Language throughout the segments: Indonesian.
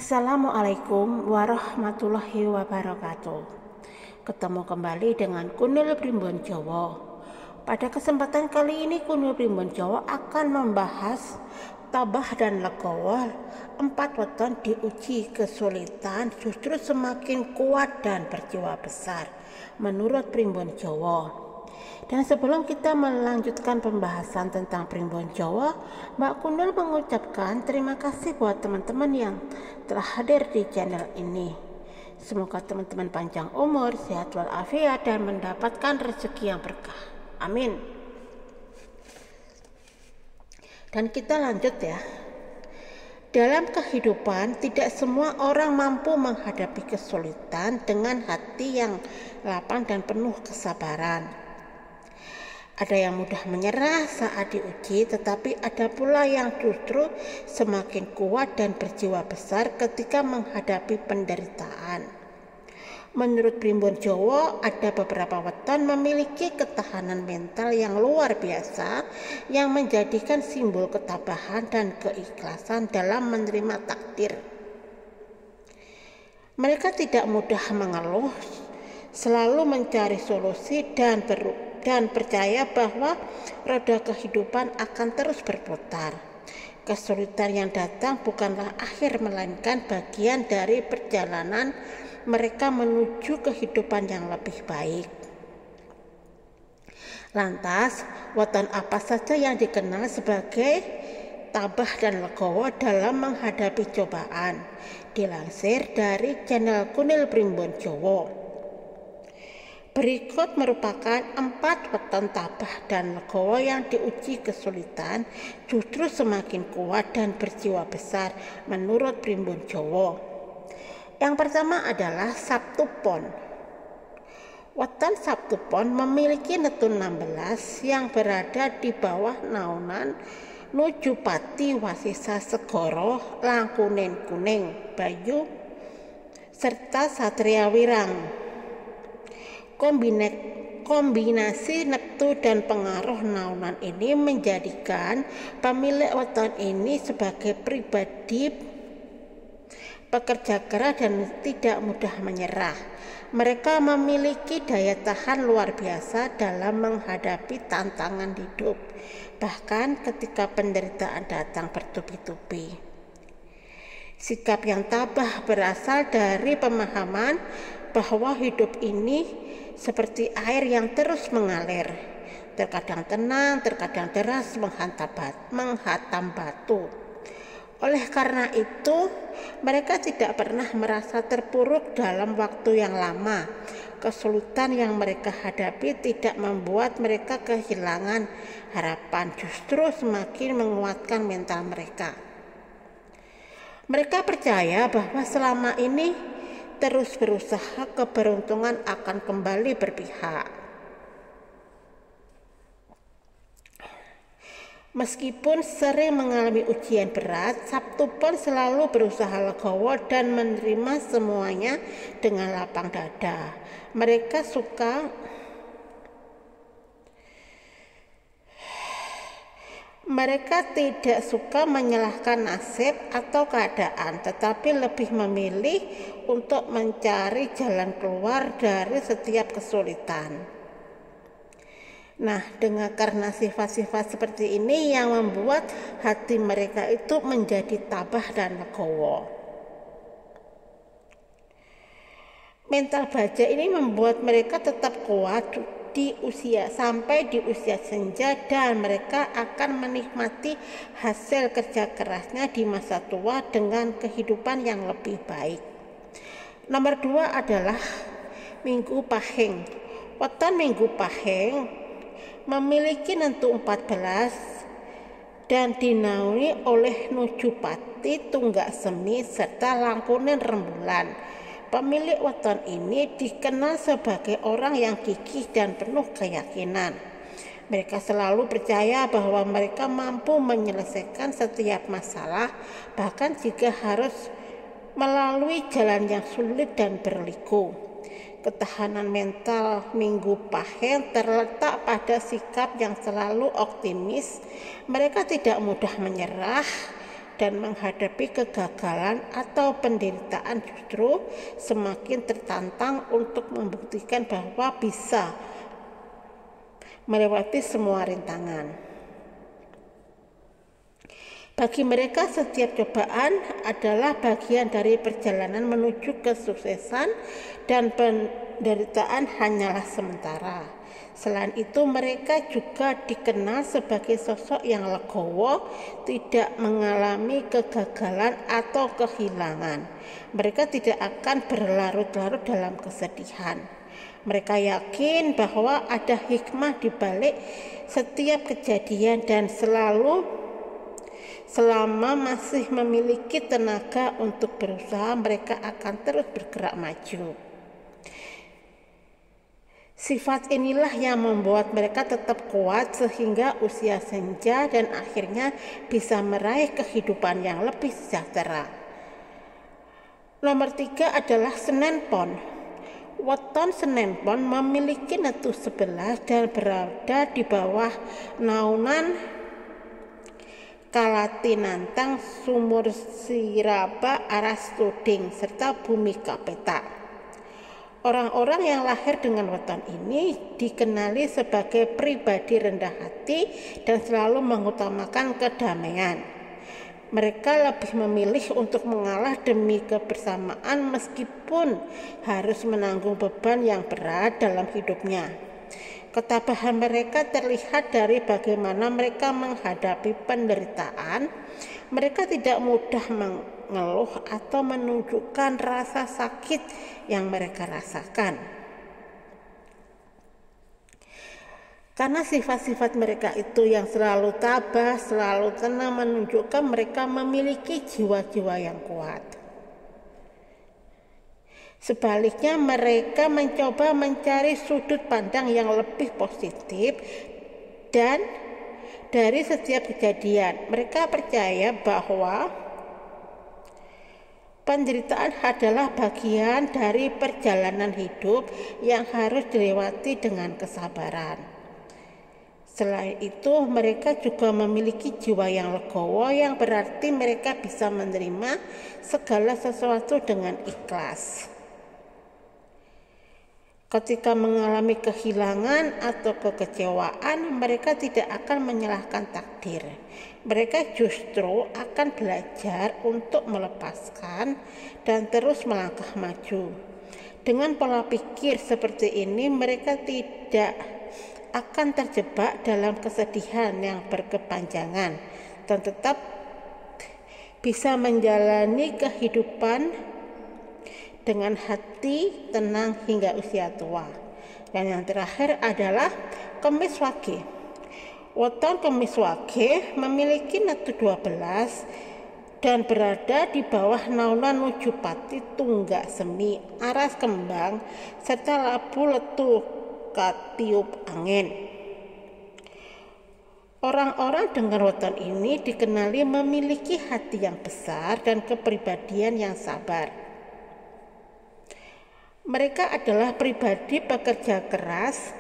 Assalamualaikum warahmatullahi wabarakatuh. Ketemu kembali dengan Kunil Primbon Jawa. Pada kesempatan kali ini Kunil Primbon Jawa akan membahas tabah dan legowo. 4 weton diuji kesulitan justru semakin kuat dan berjiwa besar menurut Primbon Jawa. Dan sebelum kita melanjutkan pembahasan tentang Primbon Jawa, Mbak Kunil mengucapkan terima kasih buat teman-teman yang telah hadir di channel ini. Semoga teman-teman panjang umur, sehat walafiat, dan mendapatkan rezeki yang berkah. Amin. Dan kita lanjut ya. Dalam kehidupan, tidak semua orang mampu menghadapi kesulitan dengan hati yang lapang dan penuh kesabaran. Ada yang mudah menyerah saat diuji, tetapi ada pula yang justru semakin kuat dan berjiwa besar ketika menghadapi penderitaan. Menurut Primbon Jawa, ada beberapa weton memiliki ketahanan mental yang luar biasa yang menjadikan simbol ketabahan dan keikhlasan dalam menerima takdir. Mereka tidak mudah mengeluh, selalu mencari solusi dan percaya bahwa roda kehidupan akan terus berputar. Kesulitan yang datang bukanlah akhir, melainkan bagian dari perjalanan mereka menuju kehidupan yang lebih baik. Lantas, weton apa saja yang dikenal sebagai tabah dan legowo dalam menghadapi cobaan? Dilansir dari channel Kunil Primbon Jawa. Berikut merupakan 4 weton tabah dan legowo yang diuji kesulitan justru semakin kuat dan berjiwa besar menurut Primbon Jawa. Yang pertama adalah Sabtu Pon. Weton Sabtu Pon memiliki netun 16 yang berada di bawah naungan nuju Pati Wasisa Segoro Langkunen Kuning Bayu serta Satria Wirang. Kombinasi neptu dan pengaruh naungan ini menjadikan pemilik weton ini sebagai pribadi pekerja keras dan tidak mudah menyerah. Mereka memiliki daya tahan luar biasa dalam menghadapi tantangan hidup, bahkan ketika penderitaan datang bertubi-tubi. Sikap yang tabah berasal dari pemahaman bahwa hidup ini seperti air yang terus mengalir, terkadang tenang, terkadang deras menghantam batu. Oleh karena itu, mereka tidak pernah merasa terpuruk dalam waktu yang lama. Kesulitan yang mereka hadapi tidak membuat mereka kehilangan harapan, justru semakin menguatkan mental mereka. Mereka percaya bahwa selama ini terus berusaha, keberuntungan akan kembali berpihak. Meskipun sering mengalami ujian berat, Sabtu Pon selalu berusaha legowo dan menerima semuanya dengan lapang dada. Mereka tidak suka menyalahkan nasib atau keadaan, tetapi lebih memilih untuk mencari jalan keluar dari setiap kesulitan. Nah, karena sifat-sifat seperti ini yang membuat hati mereka itu menjadi tabah dan legowo. Mental baja ini membuat mereka tetap kuat sampai di usia senja, dan mereka akan menikmati hasil kerja kerasnya di masa tua dengan kehidupan yang lebih baik. Nomor 2 adalah Minggu Pahing. Weton Minggu Pahing memiliki nentu 14 dan dinaungi oleh nuju Pati Tunggak Semi serta Langkunen Rembulan. Pemilik weton ini dikenal sebagai orang yang gigih dan penuh keyakinan. Mereka selalu percaya bahwa mereka mampu menyelesaikan setiap masalah, bahkan jika harus melalui jalan yang sulit dan berliku. Ketahanan mental Minggu Pahing terletak pada sikap yang selalu optimis. Mereka tidak mudah menyerah dan menghadapi kegagalan atau penderitaan justru semakin tertantang untuk membuktikan bahwa bisa melewati semua rintangan. Bagi mereka, setiap cobaan adalah bagian dari perjalanan menuju kesuksesan dan penderitaan hanyalah sementara. Selain itu, mereka juga dikenal sebagai sosok yang legowo, tidak mengalami kegagalan atau kehilangan. Mereka tidak akan berlarut-larut dalam kesedihan. Mereka yakin bahwa ada hikmah di balik setiap kejadian dan selama masih memiliki tenaga untuk berusaha, mereka akan terus bergerak maju. Sifat inilah yang membuat mereka tetap kuat sehingga usia senja dan akhirnya bisa meraih kehidupan yang lebih sejahtera. Nomor 3 adalah Senen Pon. Weton Senen Pon memiliki netu 11 dan berada di bawah naungan Kalatinantang, Sumur Siraba, Aras Tuding, serta Bumi Kapeta. Orang-orang yang lahir dengan weton ini dikenali sebagai pribadi rendah hati dan selalu mengutamakan kedamaian. Mereka lebih memilih untuk mengalah demi kebersamaan meskipun harus menanggung beban yang berat dalam hidupnya. Ketabahan mereka terlihat dari bagaimana mereka menghadapi penderitaan. Mereka tidak mudah mengeluh atau menunjukkan rasa sakit yang mereka rasakan. Karena sifat-sifat mereka itu yang selalu tabah, selalu tenang, menunjukkan mereka memiliki jiwa-jiwa yang kuat. Sebaliknya, mereka mencoba mencari sudut pandang yang lebih positif dan dari setiap kejadian. Mereka percaya bahwa penderitaan adalah bagian dari perjalanan hidup yang harus dilewati dengan kesabaran. Selain itu, mereka juga memiliki jiwa yang legowo, yang berarti mereka bisa menerima segala sesuatu dengan ikhlas. Ketika mengalami kehilangan atau kekecewaan, mereka tidak akan menyalahkan takdir. Mereka justru akan belajar untuk melepaskan dan terus melangkah maju. Dengan pola pikir seperti ini, mereka tidak akan terjebak dalam kesedihan yang berkepanjangan dan tetap bisa menjalani kehidupan dengan hati tenang hingga usia tua. Dan yang terakhir adalah Kemis Wage. Weton Kemis Wage memiliki netu 12 dan berada di bawah naungan Nujupati, Tunggak Semi, Aras Kembang, serta Labu Letu Katiup Angin. Orang-orang dengan weton ini dikenali memiliki hati yang besar dan kepribadian yang sabar. Mereka adalah pribadi pekerja keras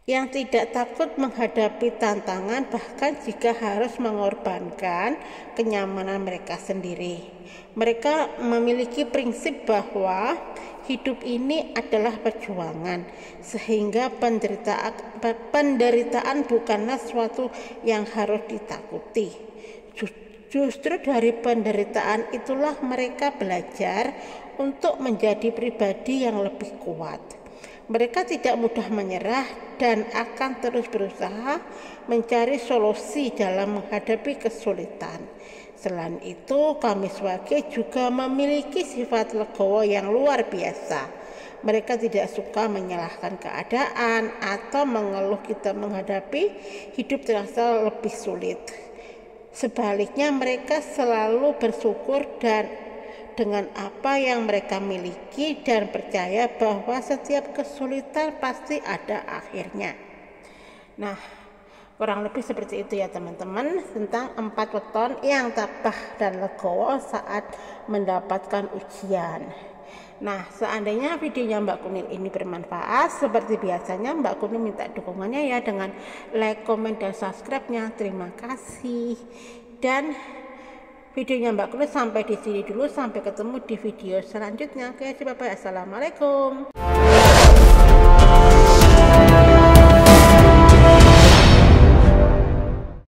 yang tidak takut menghadapi tantangan, bahkan jika harus mengorbankan kenyamanan mereka sendiri. Mereka memiliki prinsip bahwa hidup ini adalah perjuangan, sehingga penderitaan bukanlah sesuatu yang harus ditakuti. Justru dari penderitaan itulah mereka belajar untuk menjadi pribadi yang lebih kuat. Mereka tidak mudah menyerah dan akan terus berusaha mencari solusi dalam menghadapi kesulitan. Selain itu, Kemis Wage juga memiliki sifat legowo yang luar biasa. Mereka tidak suka menyalahkan keadaan atau mengeluh kita menghadapi hidup terasa lebih sulit. Sebaliknya, mereka selalu bersyukur dan dengan apa yang mereka miliki dan percaya bahwa setiap kesulitan pasti ada akhirnya. Nah, Kurang lebih seperti itu ya teman-teman, tentang 4 weton yang tabah dan legowo saat mendapatkan ujian. Nah, seandainya videonya Mbak Kunil ini bermanfaat, seperti biasanya Mbak Kunil minta dukungannya ya dengan like, komen, dan subscribe-nya. Terima kasih. Dan videonya Mbak Kunil sampai di sini dulu, sampai ketemu di video selanjutnya. Oke, bye-bye. Assalamualaikum.